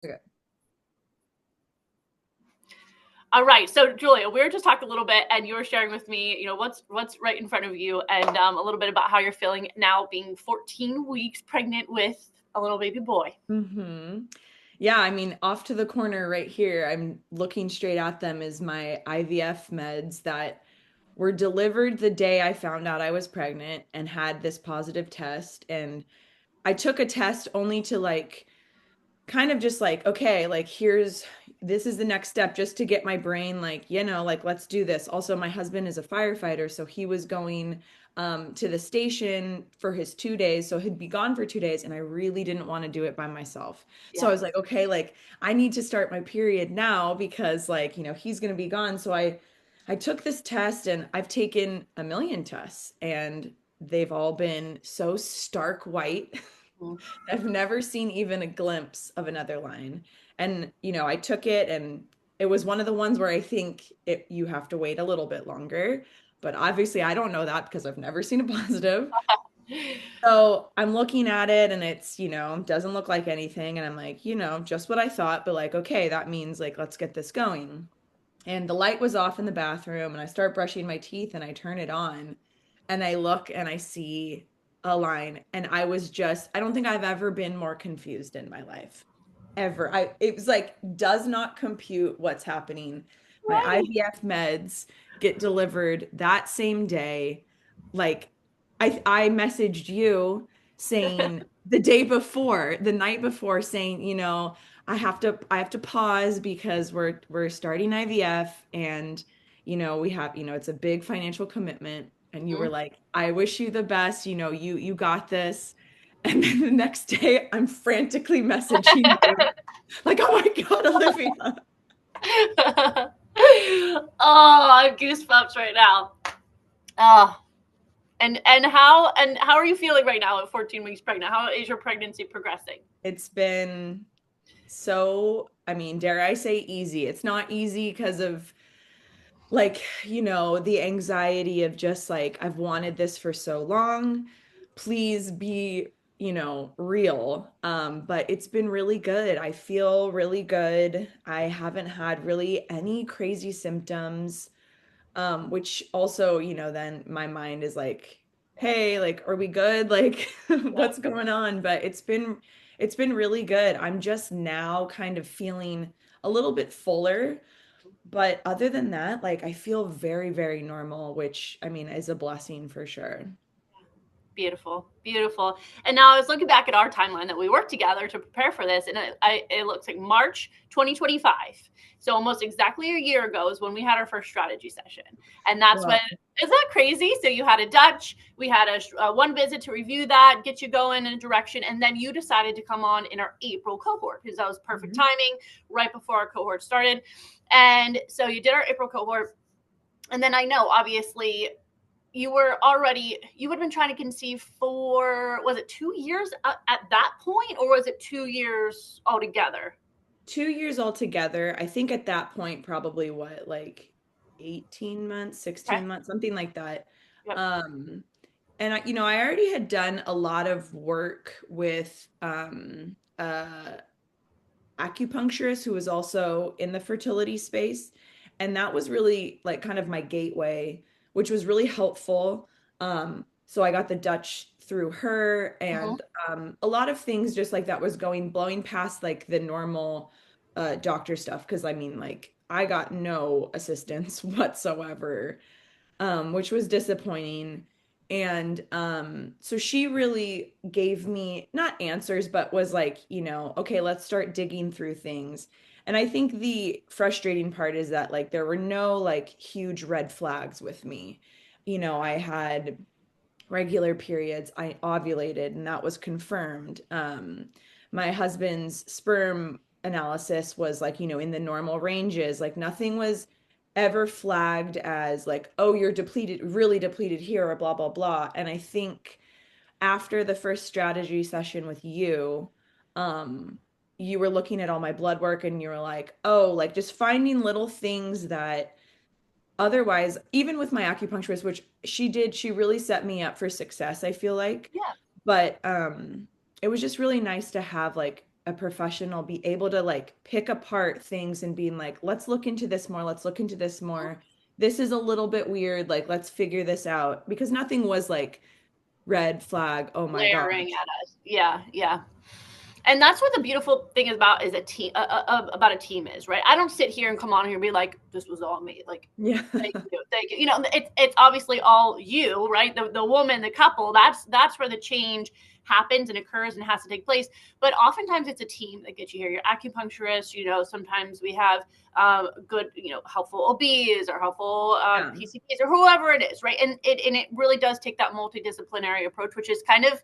Okay. All right. So, Julia, we were just talking a little bit, and you were sharing with me, what's right in front of you, and a little bit about how you're feeling now, being 14 weeks pregnant with a little baby boy. hmm Yeah, I mean, off to the corner right here, I'm looking straight at them is my IVF meds that were delivered the day I found out I was pregnant and had this positive test. And I took a test only to like kind of just like, okay, like this is the next step just to get my brain like, like let's do this. Also, my husband is a firefighter, so he was going to the station for his 2 days. So he'd be gone for 2 days, and I really didn't want to do it by myself. So I Yeah. was like, okay, like I need to start my period now because like, he's gonna be gone. So I took this test and I've taken a million tests and they've all been so stark white. Mm. I've never seen even a glimpse of another line. And, I took it and it was one of the ones where I think you have to wait a little bit longer. But obviously, I don't know that because I've never seen a positive. So I'm looking at it and it's, doesn't look like anything. And I'm like, just what I thought. But like, okay, that means like, let's get this going. And the light was off in the bathroom and I start brushing my teeth and I turn it on and I look and I see a line and I don't think I've ever been more confused in my life. Ever. It was like does not compute what's happening. My Right. IVF meds get delivered that same day. Like I messaged you saying the day before, the night before saying, I have to pause because we're starting IVF and we have, it's a big financial commitment and you were Mm. like, I wish you the best, you got this. And then the next day I'm frantically messaging you like, "Oh my God, Olivia." Oh, I have goosebumps right now. Oh, and how are you feeling right now at 14 weeks pregnant? How is your pregnancy progressing? It's been so, I mean, dare I say easy. It's not easy because of like, the anxiety of just like, I've wanted this for so long. Please be, real. But it's been really good. I feel really good. I haven't had really any crazy symptoms, which also, then my mind is like, hey, like, are we good? Like, Yeah. what's going on? But it's been really good. I'm just now kind of feeling a little bit fuller but other than that, like I feel very, very normal, which I mean is a blessing for sure. Beautiful, beautiful. And now I was looking back at our timeline that we worked together to prepare for this, and it looks like March 2025. So almost exactly a year ago is when we had our first strategy session, and that's when. Wow. Is that crazy? So you had a Dutch, we had a one visit to review that, get you going in a direction, and then you decided to come on in our April cohort because that was perfect Mhm. timing right before our cohort started. And so you did our April cohort, and then I know obviously you had been trying to conceive for, was it 2 years at that point, or was it 2 years altogether? 2 years altogether. I think at that point, probably what, like 18 months, Okay. 16 months, something like that. Yep. Um, and I already had done a lot of work with acupuncturist who was also in the fertility space. And that was really like kind of my gateway, which was really helpful. So I got the Dutch through her Mm-hmm. and a lot of things just like that was blowing past like the normal doctor stuff. Cause I mean, like I got no assistance whatsoever, which was disappointing. And so she really gave me not answers, but was like, okay, let's start digging through things. And I think the frustrating part is that like there were no like huge red flags with me. I had regular periods, I ovulated, and that was confirmed. My husband's sperm analysis was like, in the normal ranges, like nothing was ever flagged as like, oh, you're depleted, really depleted here, or blah, blah, blah. And I think after the first strategy session with you, um, you were looking at all my blood work and you were like, oh, like just finding little things that otherwise, even with my acupuncturist, which she really set me up for success, I feel like. Yeah. But it was just really nice to have like a professional be able to like pick apart things and being like, let's look into this more, let's look into this more. This is a little bit weird, like let's figure this out because nothing was like red flag, oh my Glaring gosh. at us. Yeah, yeah. And that's what the beautiful thing is a team about a team is, right? I don't sit here and come on here and be like, this was all me. Like, Yeah. thank you. You know, it's obviously all you, right? The woman, the couple. That's where the change happens and occurs and has to take place. But oftentimes it's a team that gets you here. Your acupuncturist, you know, sometimes we have good, you know, helpful OBs or helpful Yeah. PCPs or whoever it is, right? And it really does take that multidisciplinary approach, which is kind of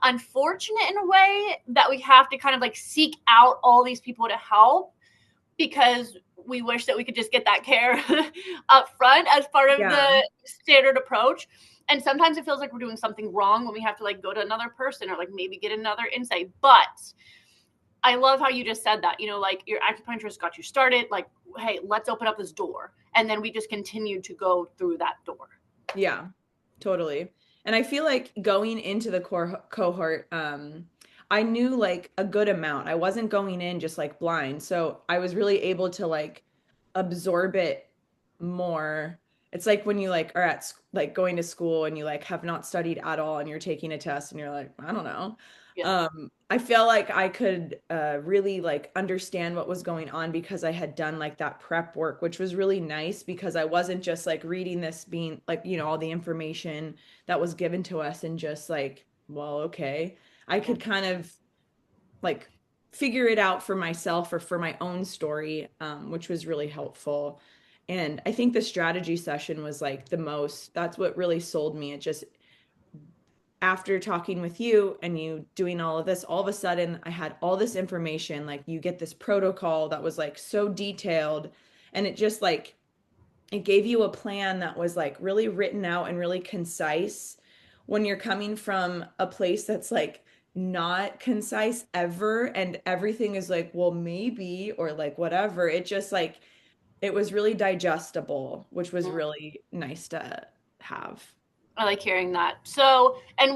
unfortunate in a way that we have to kind of like seek out all these people to help because we wish that we could just get that care up front as part of the Yeah. standard approach. And sometimes it feels like we're doing something wrong when we have to like go to another person or like maybe get another insight. But I love how you just said that, you know, like your acupuncturist got you started, like, hey, let's open up this door. And then we just continued to go through that door. Yeah, totally. And I feel like going into the core cohort, I knew like a good amount. I wasn't going in just like blind. So I was really able to like absorb it more. It's like when you like are at like going to school and you like have not studied at all and you're taking a test and you're like, I don't know. Yeah. I feel like I could really like understand what was going on because I had done like that prep work, which was really nice because I wasn't just like reading this being like, you know, all the information that was given to us and just like, well, okay. I Yeah. could kind of like figure it out for myself or for my own story, which was really helpful. And I think the strategy session was like the most, that's what really sold me. It just, after talking with you and you doing all of this, all of a sudden I had all this information. Like you get this protocol that was like so detailed and it just like, it gave you a plan that was like really written out and really concise when you're coming from a place that's like not concise ever and everything is like, well, maybe or like whatever. It just like, it was really digestible, which was really nice to have. I like hearing that. So, and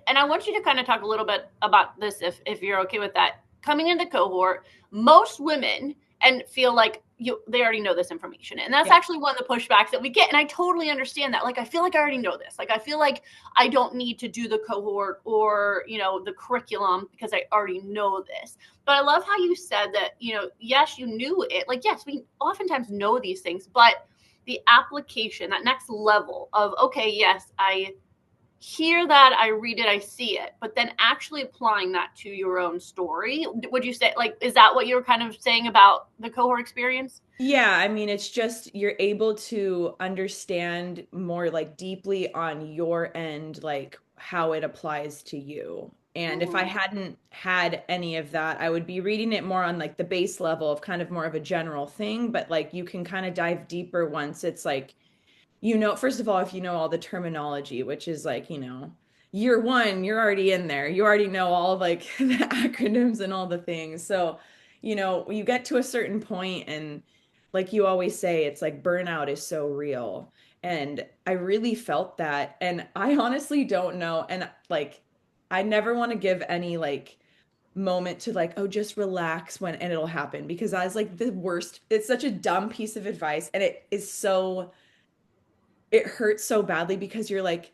I want you to kind of talk a little bit about this, if you're okay with that. Coming into the cohort, most women and feel like they already know this information, and that's Yeah. actually one of the pushbacks that we get. And I totally understand that. Like, I feel like I already know this. Like, I feel like I don't need to do the cohort or the curriculum because I already know this. But I love how you said that. Yes, you knew it. Like, yes, we oftentimes know these things, but the application, that next level of, okay, yes, I hear that, I read it, I see it, but then actually applying that to your own story. Would you say, like, is that what you were kind of saying about the cohort experience? Yeah, I mean, it's just you're able to understand more like deeply on your end, like how it applies to you. And if I Mm-hmm. hadn't had any of that, I would be reading it more on like the base level of kind of more of a general thing, but like you can kind of dive deeper once it's like first of all, if you know all the terminology, which is like, year one, you're already in there. You already know all of, like the acronyms and all the things. So, you get to a certain point and like you always say, it's like burnout is so real. And I really felt that. And I honestly don't know. And like, I never want to give any like moment to like, oh, just relax when and it'll happen because I was like the worst. It's such a dumb piece of advice. And it hurts so badly because you're like,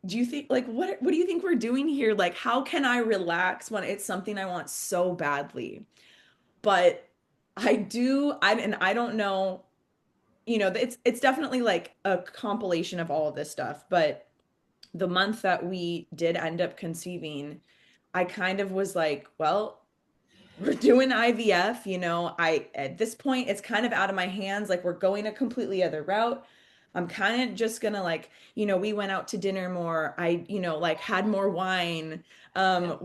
do you think like what do you think we're doing here? Like, how can I relax when it's something I want so badly? But I don't know, it's definitely like a compilation of all of this stuff. But the month that we did end up conceiving, I kind of was like, well, we're doing IVF, at this point it's kind of out of my hands. Like we're going a completely other route. I'm kind of just gonna like, we went out to dinner more. Like had more wine. Yeah.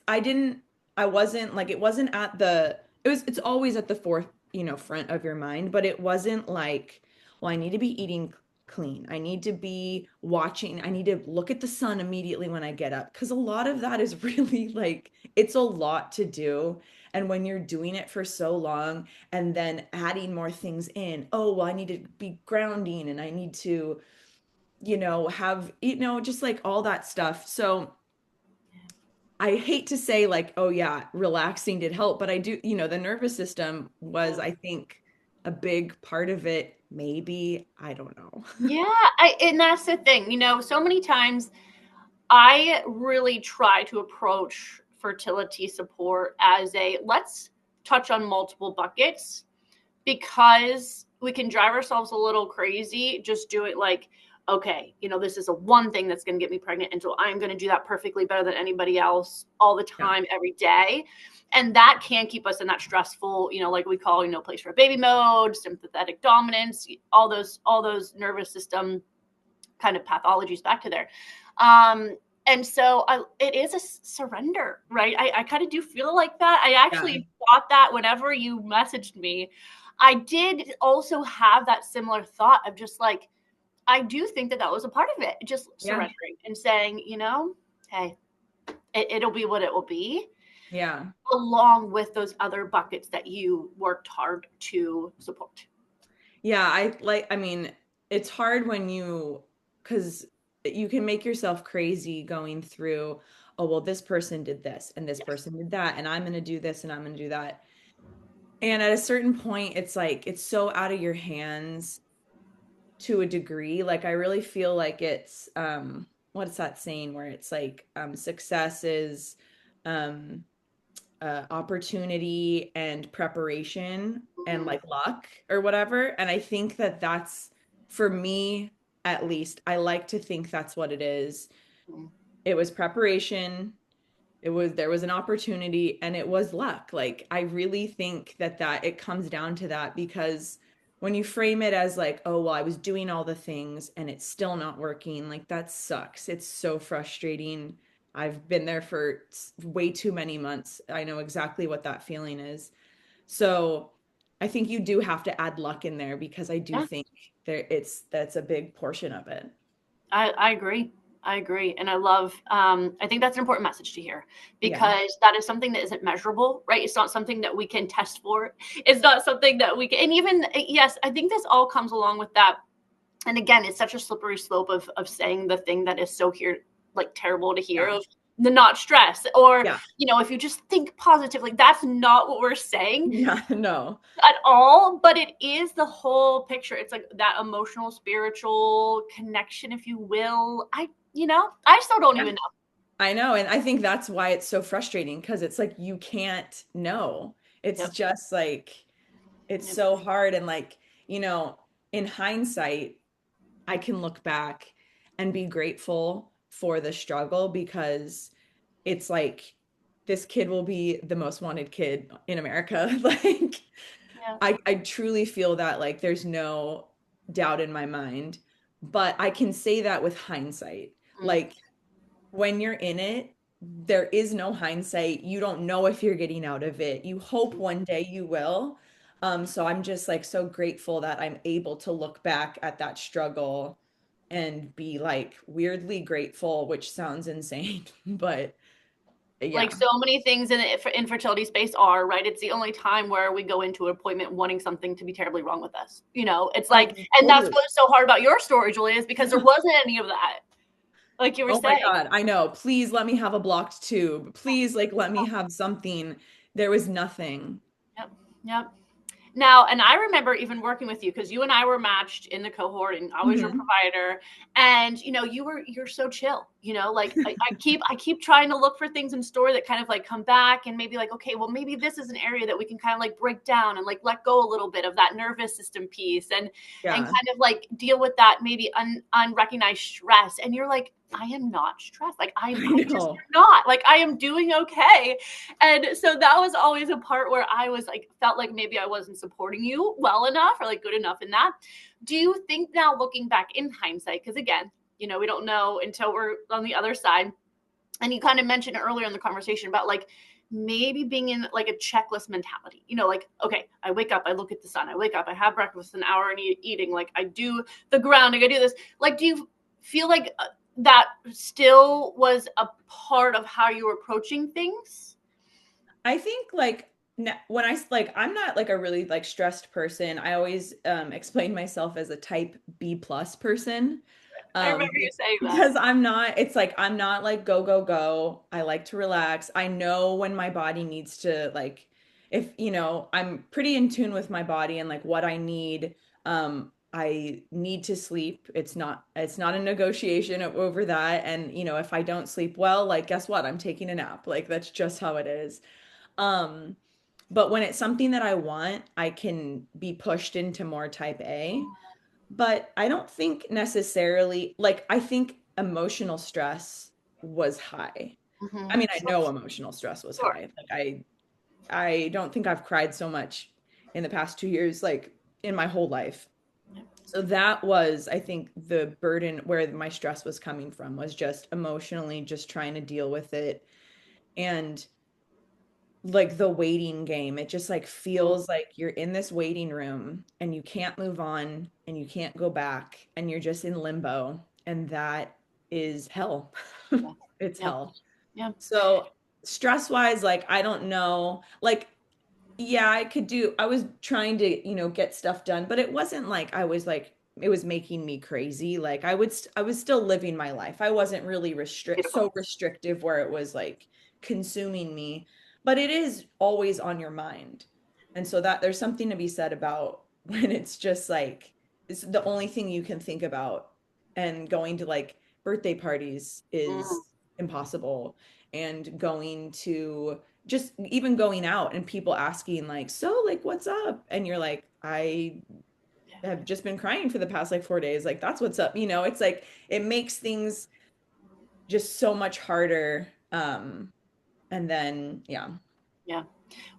I didn't, I wasn't like, it wasn't at the, it's always at the front of your mind, but it wasn't like, well, I need to be eating clean. I need to be watching. I need to look at the sun immediately when I get up. Because a lot of that is really like, it's a lot to do. And when you're doing it for so long and then adding more things in, oh, well, I need to be grounding and I need to, have, just like all that stuff. So I hate to say like, oh yeah, relaxing did help, but I do, the nervous system was, I think, a big part of it. Maybe, I don't know. Yeah, and that's the thing, so many times I really try to approach fertility support as a let's touch on multiple buckets because we can drive ourselves a little crazy just do it like okay this is a one thing that's going to get me pregnant and so I'm going to do that perfectly better than anybody else all the Yeah. time every day and that can keep us in that stressful like we call place for baby mode, sympathetic dominance, all those nervous system kind of pathologies back to there. And so it is a surrender, right? I kind of do feel like that. I Yeah. actually thought that whenever you messaged me, I did also have that similar thought of just like, I do think that that was a part of it, just Yeah. surrendering and saying, hey, it'll be what it will be, Yeah. along with those other buckets that you worked hard to support. Yeah, I mean, it's hard when because you can make yourself crazy going through, oh, well, this person did this and this Yes. person did that, and I'm going to do this and I'm going to do that. And at a certain point, it's like it's so out of your hands to a degree. Like I really feel like it's what's that saying where it's like success is um opportunity and preparation and Mhm. like luck or whatever. And I think that that's for me, at least, I like to think that's what it is. It was preparation, there was an opportunity, and it was luck. Like I really think that it comes down to that, because when you frame it as like, oh well, I was doing all the things and it's still not working, like that sucks. It's so frustrating. I've been there for way too many months. I know exactly what that feeling is. So I think you do have to add luck in there, because I do Yeah. think that's a big portion of it. I agree. I agree. And I think that's an important message to hear Yeah. because that is something that isn't measurable, right? It's not something that we can test for. It's not something that we can, and even, yes, I think this all comes along with that. And again, it's such a slippery slope of saying the thing that is so here, like terrible to hear Yeah. of the not stress or, Yeah. if you just think positively, that's not what we're saying Yeah. No. at all, but it is the whole picture. It's like that emotional, spiritual connection, if you will. I still don't even know. I know. And I think that's why it's so frustrating, because it's like you can't know. It's Yep. just like, it's Yep. so hard. And like, you know, in hindsight, I can look back and be grateful for the struggle, because it's like this kid will be the most wanted kid in America. Like, Yeah. I truly feel that, like, there's no doubt in my mind. But I can say that with hindsight. Mm. Like, when you're in it, there is no hindsight. You don't know if you're getting out of it. You hope one day you will. So I'm just like so grateful that I'm able to look back at that struggle and be like weirdly grateful, which sounds insane, but Like yeah, so many things in the infertility space are, right? It's the only time where we go into an appointment wanting something to be terribly wrong with us. It's like, and that's totally. what's so hard about your story, Julia, is because there wasn't any of that, like you were Oh my saying. God, I know. Please let me have a blocked tube. Please, like, let me have something. There was nothing. Yep. Yep. Now, and I remember even working with you because you and I were matched in the cohort and I was your Mhm. provider. And you're so chill, like I keep trying to look for things in story that kind of like come back and maybe like, okay, well, maybe this is an area that we can kind of like break down and like let go a little bit of that nervous system piece and Yeah, kind of like deal with that maybe unrecognized stress. And you're like, I am not stressed. Like I I just know. am not. Like I am doing okay. And so that was always a part where I was like, felt like maybe I wasn't supporting you well enough or like good enough in that. Do you think now looking back in hindsight, because again, we don't know until we're on the other side. And you kind of mentioned earlier in the conversation about like maybe being in like a checklist mentality, like, okay, I wake up, I look at the sun, I wake up, I have breakfast, an hour and eating, like I do the grounding, I do this. Like, do you feel like that still was a part of how you were approaching things? I think like when I'm not like a really like stressed person. I always explain myself as a type B plus person. I remember you saying that. Because it's like I'm not like go, go, go. I like to relax. I know when my body needs to like, if, I'm pretty in tune with my body and like what I need. I need to sleep. It's not a negotiation over that. And, if I don't sleep well, like, guess what? I'm taking a nap. Like, that's just how it is. Um, but when it's something that I want, I can be pushed into more type A. But I don't think necessarily, like, I think emotional stress was high. I mean, I Sure, know emotional stress was sure. high. Like, I don't think I've cried so much in the past 2 years, like in my whole life. So that was, I think, the burden where my stress was coming from was just emotionally just trying to deal with it. And like the waiting game. It just like Mm, feels like you're in this waiting room and you can't move on and you can't go back and you're just in limbo. And that is hell. yeah, It's yeah, hell. yeah. So stress wise, like I don't know. Like yeah, I was trying to, get stuff done, but it wasn't like I was like it was making me crazy. Like I was still living my life. I wasn't really Beautiful. so restrictive where it was like consuming me, but it is always on your mind. And so that there's something to be said about when it's just like it's the only thing you can think about, and going to like birthday parties Mm, is impossible, and going to just even going out and people asking like, so like what's up, and you're like, I yeah, have just been crying for the past like 4 days, like that's what's up, it's like it makes things just so much harder. And then yeah. yeah.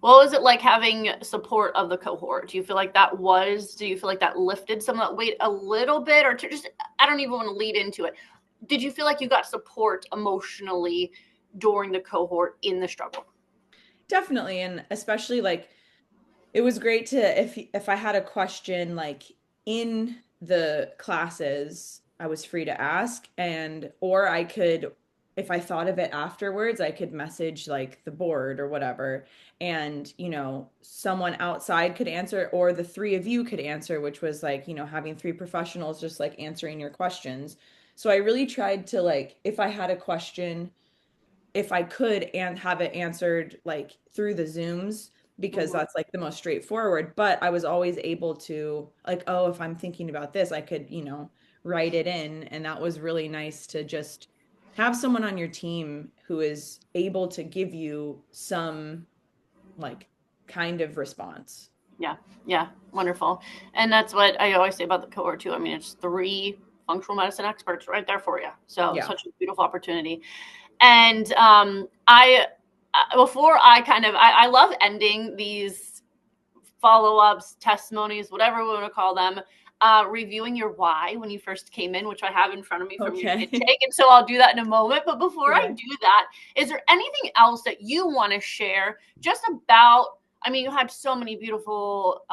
What was it like having support of the cohort? Do you feel like that lifted some of that weight a little bit, or to just, I don't even want to lead into it. Did you feel like you got support emotionally during the cohort in the struggle? Definitely, and especially like it was great to, if I had a question like in the classes, I was free to ask, and or I could, if I thought of it afterwards, I could message like the board or whatever, and someone outside could answer, or the three of you could answer, which was like, having three professionals just like answering your questions. So I really tried to like, if I had a question, if I could and have it answered like through the Zooms, because Mhm. that's like the most straightforward. But I was always able to like, oh, if I'm thinking about this, I could, write it in. And that was really nice to just have someone on your team who is able to give you some like kind of response. Yeah, yeah, wonderful. And that's what I always say about the cohort too. I mean, it's three functional medicine experts right there for you. So Yeah. such a beautiful opportunity. And I before I kind of I love ending these follow-ups, testimonies, whatever we want to call them, reviewing your why when you first came in, which I have in front of me from your Okay. intake. And so I'll do that in a moment. But before I Okay. do that, is there anything else that you want to share just about? I mean, you had so many beautiful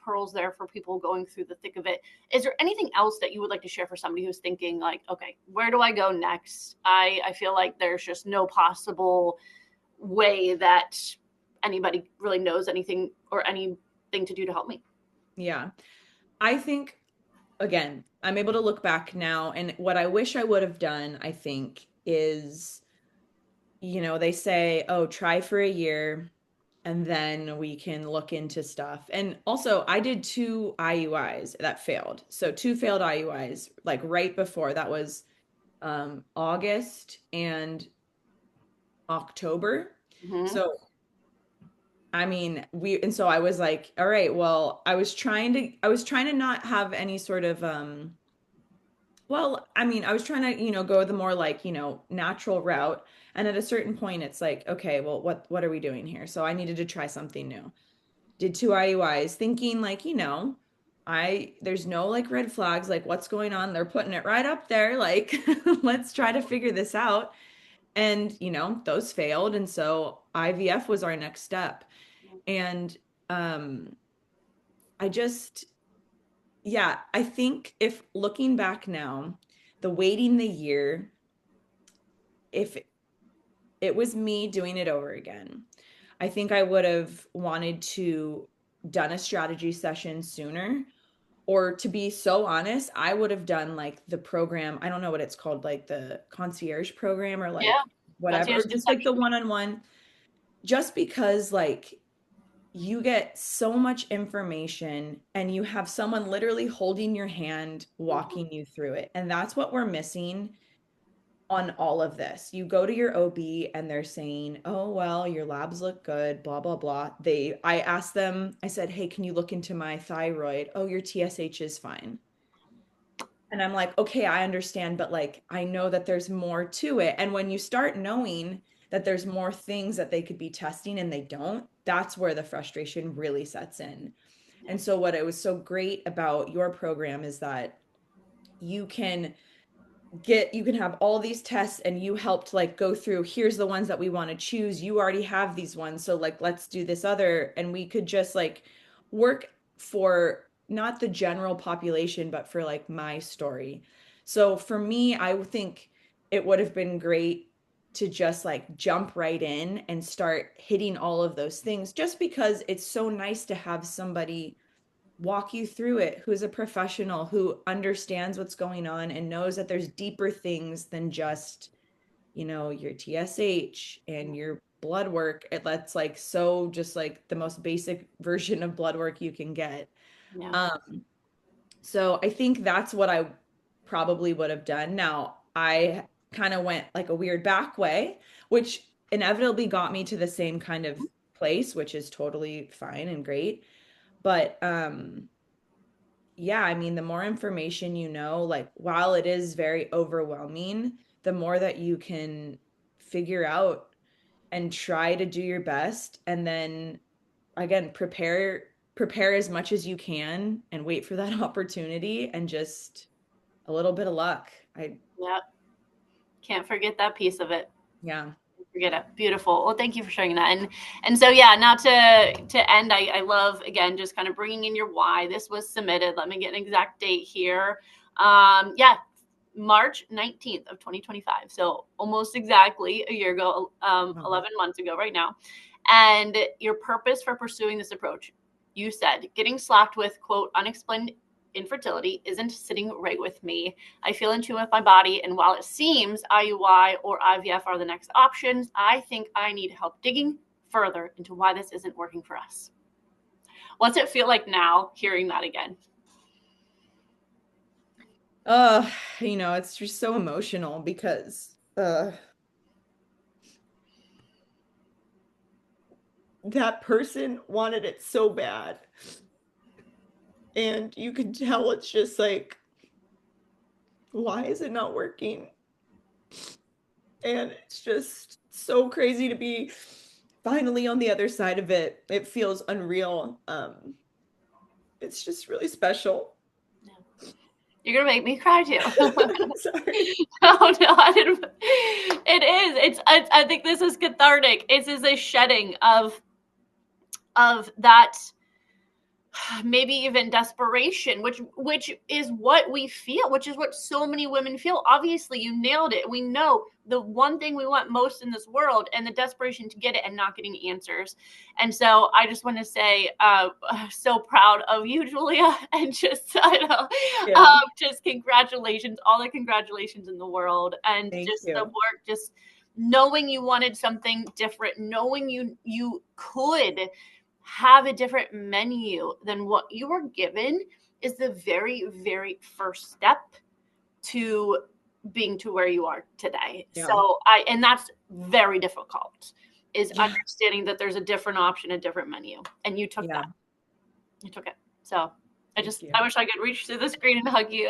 pearls there for people going through the thick of it. Is there anything else that you would like to share for somebody who's thinking like, okay, where do I go next? I feel like there's just no possible way that anybody really knows anything or anything to do to help me. Yeah. I think again, I'm able to look back now, and what I wish I would have done, I think, is, they say, oh, try for a year and then we can look into stuff. And also, I did two IUIs that failed. So two failed IUIs, like right before that was August and October. Mm-hmm. So I mean, and so I was like, all right, well, I was trying to not have any sort of well, I mean, I was trying to, go the more like, natural route. And at a certain point, it's like, okay, well, what are we doing here? So I needed to try something new. Did two IUIs, thinking like, there's no like red flags, like what's going on? They're putting it right up there, like let's try to figure this out. And, those failed. And so IVF was our next step. And um I just yeah, I think if looking back now, the waiting the year, if it was me doing it over again, I think I would have wanted to done a strategy session sooner, or to be so honest, I would have done like the program, I don't know what it's called, like the concierge program or Yeah. like whatever, or Concierge just like the conception. one-on-one, just because like you get so much information and you have someone literally holding your hand, Mhm. walking you through it. And that's what we're missing on all of this. You go to your OB and they're saying, "Oh, well, your labs look good, blah blah blah." I asked them, I said, "Hey, can you look into my thyroid?" "Oh, your TSH is fine." And I'm like, "Okay, I understand, but like I know that there's more to it." And when you start knowing that there's more things that they could be testing and they don't, that's where the frustration really sets in. Yeah. And so what it was so great about your program is that you can you can have all these tests and you helped like go through, here's the ones that we want to choose, you already have these ones, so like let's do this other, and we could just like work for not the general population but for like my story. So for me, I would think it would have been great to just like jump right in and start hitting all of those things, just because it's so nice to have somebody walk you through it, who's a professional, who understands what's going on and knows that there's deeper things than just, your TSH and your blood work. That's like so just like the most basic version of blood work you can get. Yeah. Um, so I think that's what I probably would have done. Now, I kind of went like a weird back way, which inevitably got me to the same kind of place, which is totally fine and great. But yeah, I mean, the more information you know, like while it is very overwhelming, the more that you can figure out and try to do your best. And then again, prepare as much as you can and wait for that opportunity and just a little bit of luck. Yeah. Can't forget that piece of it. Yeah. Forget it. Beautiful. Well, thank you for sharing that. And so yeah, now to end, I love again just kind of bringing in your why. This was submitted. Let me get an exact date here. Yeah, March 19th of 2025. So almost exactly a year ago, Oh, 11 months ago right now. And your purpose for pursuing this approach, you said, getting slapped with quote unexplained infertility isn't sitting right with me. I feel in tune with my body, and while it seems IUI or IVF are the next options, I think I need help digging further into why this isn't working for us. What's it feel like now hearing that again? uh, it's just so emotional because that person wanted it so bad. And you can tell it's just like, why is it not working? And it's just so crazy to be finally on the other side of it. It feels unreal. It's just really special. You're gonna make me cry too. I'm sorry. Oh no, I didn't. It is. I think this is cathartic. It is a shedding of that maybe even desperation, which is what we feel, which is what so many women feel. Obviously you nailed it. We know the one thing we want most in this world, and the desperation to get it and not getting answers. And so I just want to say so proud of you, Julia, and just I know Yeah, just congratulations, all the congratulations in the world, and thank just the you. work, just knowing you wanted something different, knowing you could have a different menu than what you were given is the very, very first step to being to where you are today. Yeah, And that's very difficult, is yeah, understanding that there's a different option, a different menu. And you took yeah. that. You took it. So Thank I you. wish I could reach through the screen and hug you.